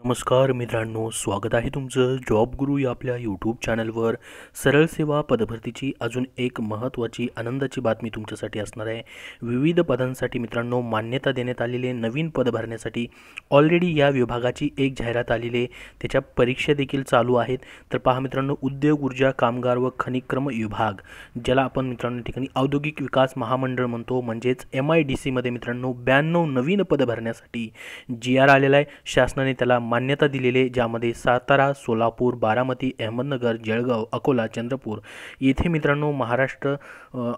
नमस्कार मित्रांनो, स्वागत आहे तुमचं जॉब गुरु या आपल्या यूट्यूब चॅनलवर. सरळ सेवा पदभरतीची अजून एक महत्त्वाची आनंदाची बातमी तुमच्यासाठी असणार आहे. विविध पदांसाठी मित्रांनो मान्यता देण्यात आलेले नवीन पद भरण्यासाठी ऑलरेडी या विभागाची एक जाहिरात आलेली आहे. त्याच्या परीक्षा देखील चालू आहेत. तर पहा मित्रांनो, उद्योग ऊर्जा कामगार व खनिक्रम विभाग, ज्याला आपण मित्रांनो ठिकाणी औद्योगिक विकास महामंडळ म्हणतो, म्हणजेच MIDCमध्ये मित्रांनो 92 नवीन पद भरण्यासाठी GR आलेला आहे. शासनाने त्याला मान्यता दिलेली, ज्यामध्ये सातारा, सोलापूर, बारामती, अहमदनगर, जळगाव, अकोला, चंद्रपूर येथे मित्रांनो महाराष्ट्र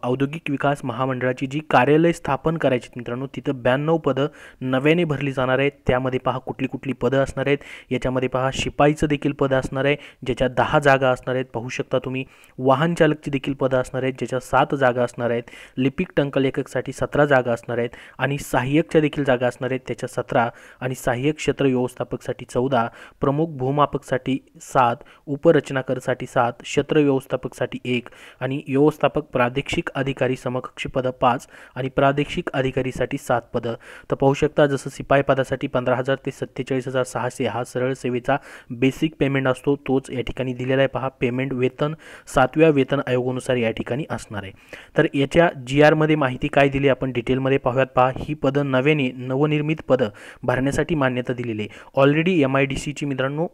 औद्योगिक विकास महामंडळाची जी कार्यालय स्थापन करायची मित्रांनो, तिथं 92 पदं नव्याने भरली जाणार आहेत. त्यामध्ये पहा कुठली कुठली पदं असणार आहेत. याच्यामध्ये पहा शिपाईचं देखील पद असणार आहे, ज्याच्या 10 जागा असणार आहेत. पाहू शकता तुम्ही. वाहन चालकची देखील पदं असणार आहेत, ज्याच्या 7 जागा असणार आहेत. लिपिक टंकलेखकसाठी 17 जागा असणार आहेत आणि सहाय्यकच्या देखील जागा असणार आहेत, त्याच्या 17 आणि सहाय्यक क्षेत्र व्यवस्थापकसाठी 14, प्रमुख भूमापकसाठी 7, उपरचनाकरसाठी 7, क्षेत्र व्यवस्थापकसाठी 1 आणि व्यवस्थापक प्रादेशिक अधिकारी समकक्ष पद 5 आणि प्रादेशिक अधिकारीसाठी 7 पदं. तर पाहू शकता, जसं शिपाई पदासाठी 15,000 ते 47,600 हा सरळ सेवेचा बेसिक पेमेंट असतो, तोच या ठिकाणी दिलेला आहे. पहा, पेमेंट वेतन 7व्या वेतन आयोगानुसार या ठिकाणी असणार आहे. तर याच्या GR मध्ये माहिती काय दिली आपण डिटेलमध्ये पाहूयात. पहा, ही पदं नव्याने नवनिर्मित पदं भरण्यासाठी मान्यता दिलेली आहे. ऑलरेडी MIDCची मित्रांनो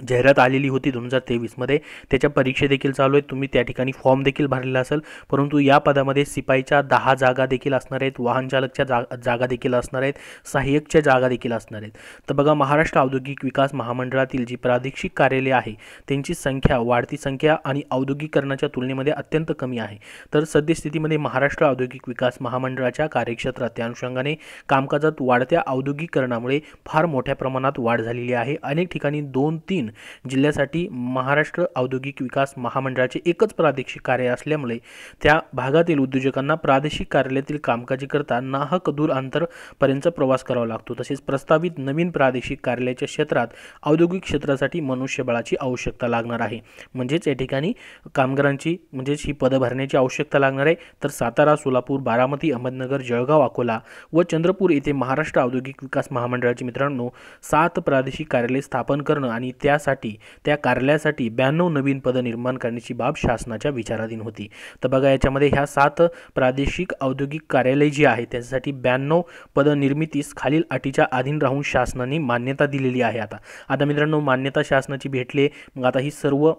जाहिरात आलेली होती 2023 मध्ये. त्याच्या परीक्षा देखील चालू आहेत. तुम्ही त्या ठिकाणी फॉर्म देखील भरलेला असेल. परंतु या पदामध्ये सिपाईच्या 10 जागा देखील असणार आहेत, वाहन चालकच्या जागा देखील असणार आहेत, सहाय्यकच्या जागा देखील असणार आहेत. तर बघा, महाराष्ट्र औद्योगिक विकास महामंडळातील जी प्रादेशिक कार्यालय आहे त्यांची संख्या, वाढती संख्या आणि औद्योगिकरणाच्या तुलनेमध्ये अत्यंत कमी आहे. तर सद्यस्थितीमध्ये महाराष्ट्र औद्योगिक विकास महामंडळाच्या कार्यक्षेत्रात त्या अनुषंगाने कामकाजात वाढत्या औद्योगिकरणामुळे फार मोठ्या प्रमाणात वाढ झालेली आहे. अनेक ठिकाणी 2-3 जिल्ह्यासाठी महाराष्ट्र औद्योगिक विकास महामंडळाचे एकच प्रादेशिक कार्य असल्यामुळे त्या भागातील उद्योजकांना प्रादेशिक कार्यालयातील कामकाजी करता नाहक दूर अंतरपर्यंत प्रवास करावा लागतो. तसेच प्रस्तावित नवीन प्रादेशिक कार्यालयाच्या क्षेत्रात औद्योगिक क्षेत्रासाठी मनुष्यबळाची आवश्यकता लागणार आहे. म्हणजेच या ठिकाणी कामगारांची म्हणजेच ही पदं भरण्याची आवश्यकता लागणार आहे. तर सातारा, सोलापूर, बारामती, अहमदनगर, जळगाव, अकोला व चंद्रपूर येथे महाराष्ट्र औद्योगिक विकास महामंडळाचे मित्रांनो 7 प्रादेशिक कार्यालय स्थापन करणं आणि त्यासाठी त्या कार्यालयासाठी 92 नवीन पदं निर्माण करण्याची बाब शासनाच्या विचाराधीन होती. तर बघा, याच्यामध्ये ह्या 7 प्रादेशिक औद्योगिक कार्यालय जी आहे त्यासाठी 92 पदं निर्मितीस खालील अटीच्या अधीन राहून शासनाने मान्यता दिलेली आहे. आता मित्रांनो, मान्यता शासनाची भेटली. मग आता ही सर्व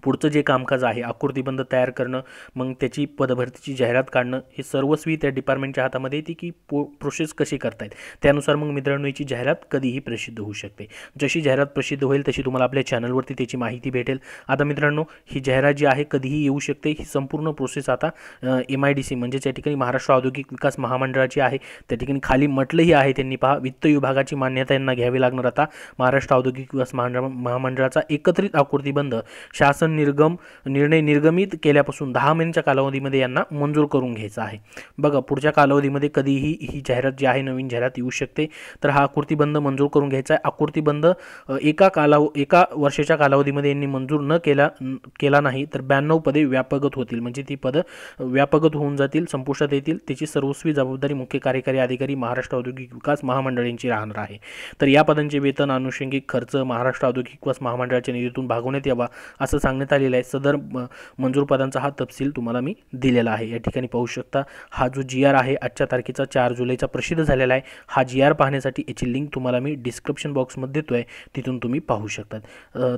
पुढचं जे कामकाज आहे, आकृतीबंध तयार करणं, मग त्याची पदभरतीची जाहिरात काढणं, हे सर्वस्वी त्या डिपार्टमेंटच्या हातामध्ये येते की प्रोसेस कशी करतायत. त्यानुसार मग मित्रांनो याची जाहिरात कधीही प्रसिद्ध होऊ शकते. जशी जाहिरात प्रसिद्ध होईल तशी तुम्हाला आपल्या चॅनलवरती त्याची माहिती भेटेल. आता मित्रांनो, ही जाहिरात जी आहे कधीही येऊ शकते. ही संपूर्ण प्रोसेस आता MIDC म्हणजेच या ठिकाणी महाराष्ट्र औद्योगिक विकास महामंडळाची आहे. त्या ठिकाणी खाली म्हटलंही आहे त्यांनी, पहा, वित्त विभागाची मान्यता यांना घ्यावी लागणार. आता महाराष्ट्र औद्योगिक विकास महामंडळाचा एकत्रित आकृतीबंध शासन निर्णय निर्गमित केल्यापासून 10 महिन्यांच्या कालावधीमध्ये यांना मंजूर करून घ्यायचा आहे. बघा, पुढच्या कालावधीमध्ये कधीही ही जाहिरात जी आहे नवीन जाहिरात येऊ शकते. तर हा आकृतीबंध मंजूर करून घ्यायचा आहे. आकृतीबंध एका वर्षाच्या कालावधीमध्ये यांनी मंजूर न केला नाही तर 92 पदे व्यापकत होतील. म्हणजे ती पदं व्यापकत होऊन जातील, संपुष्टात येतील. त्याची सर्वस्वी जबाबदारी मुख्य कार्यकारी अधिकारी महाराष्ट्र औद्योगिक विकास महामंडळ यांची राहणार आहे. तर या पदांचे वेतन, अनुषंगिक खर्च महाराष्ट्र औद्योगिक विकास महामंडळाच्या निधीतून भागवण्यात यावा असं सांगण्यात आलेलं आहे. सदर मंजूर पदांचा हा तपशील तुम्हाला मी दिलेला आहे. या ठिकाणी पाहू शकता, हा जो GR आहे आजच्या तारखेचा 4 जुलैचा प्रसिद्ध झालेला आहे. हा GR पाहण्यासाठी याची लिंक तुम्हाला मी डिस्क्रिप्शन बॉक्समध्ये देतोय, तिथून तुम्ही पाहू शकतात.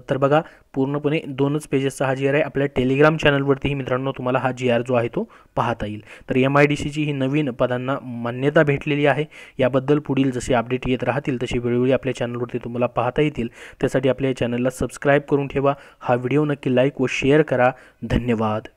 तर बघा, पूर्णपणे 2च पेजेसचा हा GR आहे. आपल्या टेलिग्राम चॅनलवरतीही मित्रांनो तुम्हाला हा GR जो आहे तो पाहता येईल. तर MIDCची ही नवीन पदांना मान्यता भेटलेली आहे. याबद्दल पुढील जसे अपडेट येत राहतील तसे वेळोवेळी आपल्या चॅनलवरती तुम्हाला पाहता येतील. त्यासाठी आपल्या चॅनलला सबस्क्राईब करून ठेवा. हा व्हिडिओ नक्की लाईक व शेअर करा. धन्यवाद.